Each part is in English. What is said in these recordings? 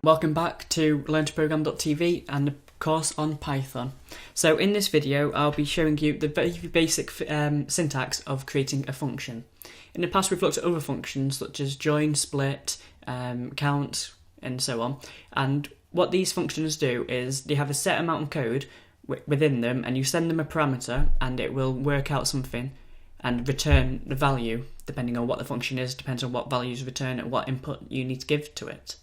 Welcome back to learntoprogram.tv and a course on Python. So in this video I'll be showing you the very basic syntax of creating a function. In the past we've looked at other functions such as join, split, count and so on, and what these functions do is they have a set amount of code within them and you send them a parameter and it will work out something and return the value depending on what the function is, depends on what values return and what input you need to give to it.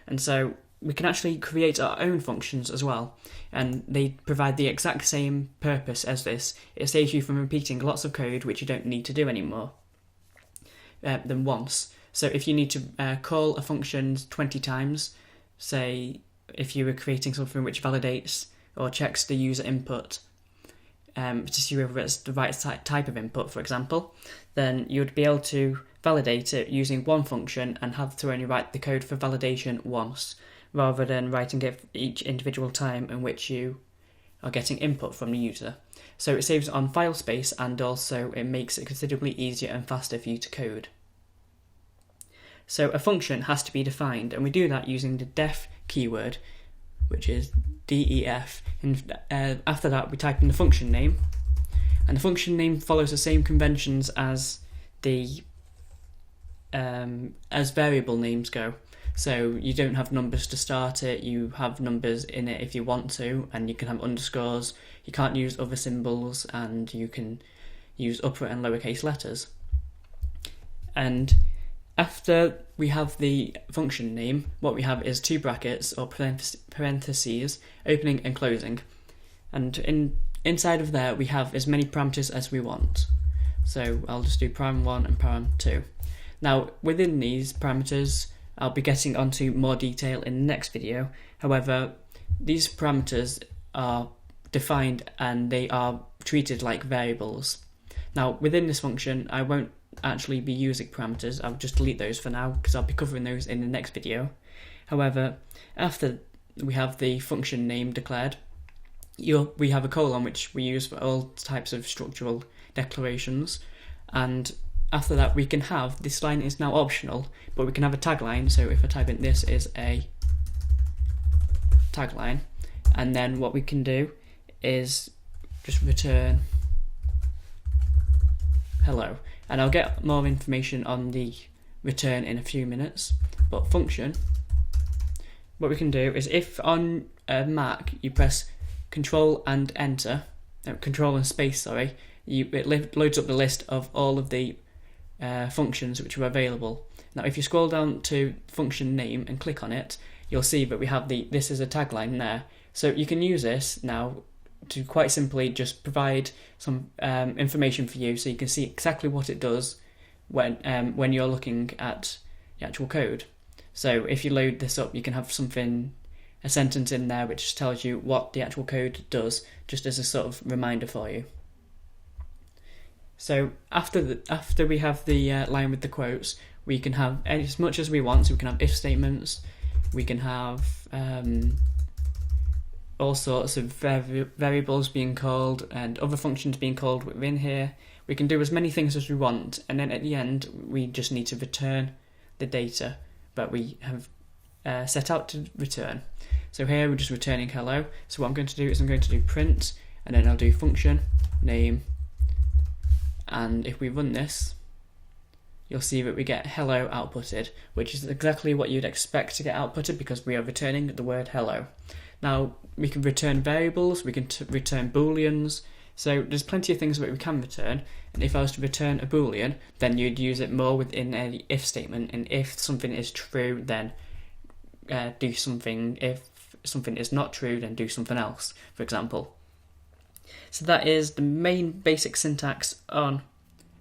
And so we can actually create our own functions as well, and they provide the exact same purpose as this. It saves you from repeating lots of code which you don't need to do anymore than once. So if you need to call a function 20 times, say if you were creating something which validates or checks the user input to see whether it's the right type of input, for example, then you'd be able to validate it using one function and have to only write the code for validation once, rather than writing it each individual time in which you are getting input from the user. So it saves on file space and also it makes it considerably easier and faster for you to code. So a function has to be defined, and we do that using the def keyword, which is def, and after that we type in the function name, and the function name follows the same conventions as the as variable names go. So you don't have numbers to start it, you have numbers in it if you want to, and you can have underscores, you can't use other symbols, and you can use upper and lowercase letters. And after we have the function name, what we have is two brackets or parentheses, opening and closing, and inside of there we have as many parameters as we want. So I'll just do param1 and param2. Now within these parameters I'll be getting onto more detail in the next video. However, these parameters are defined and they are treated like variables. Now within this function I won't actually be using parameters, I'll just delete those for now because I'll be covering those in the next video. However, after we have the function name declared, we have a colon which we use for all types of structural declarations, and after that we can have, this line is now optional, but we can have a tagline. So if I type in this is a tagline, and then what we can do is just return hello. And I'll get more information on the return in a few minutes. But function, what we can do is if on a Mac you press Control and Enter, Control and Space, sorry, it loads up the list of all of the functions which are available. Now if you scroll down to function name and click on it, you'll see that we have this is a tagline there. So you can use this now to quite simply just provide some information for you, so you can see exactly what it does when you're looking at the actual code. So if you load this up, you can have a sentence in there which tells you what the actual code does, just as a sort of reminder for you. So after we have the line with the quotes, we can have as much as we want. So we can have if statements, we can have all sorts of variables being called and other functions being called within here. We can do as many things as we want, and then at the end we just need to return the data that we have set out to return. So here we're just returning hello. So what I'm going to do is I'm going to do print, and then I'll do function name, and if we run this you'll see that we get hello outputted, which is exactly what you'd expect to get outputted because we are returning the word hello. Now we can return variables, we can return booleans, so there's plenty of things that we can return, and if I was to return a boolean then you'd use it more within an if statement, and if something is true then do something, if something is not true then do something else, for example. So that is the main basic syntax on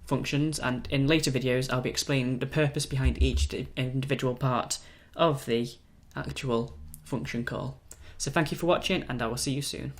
functions, and in later videos I'll be explaining the purpose behind each individual part of the actual function call. So thank you for watching, and I will see you soon.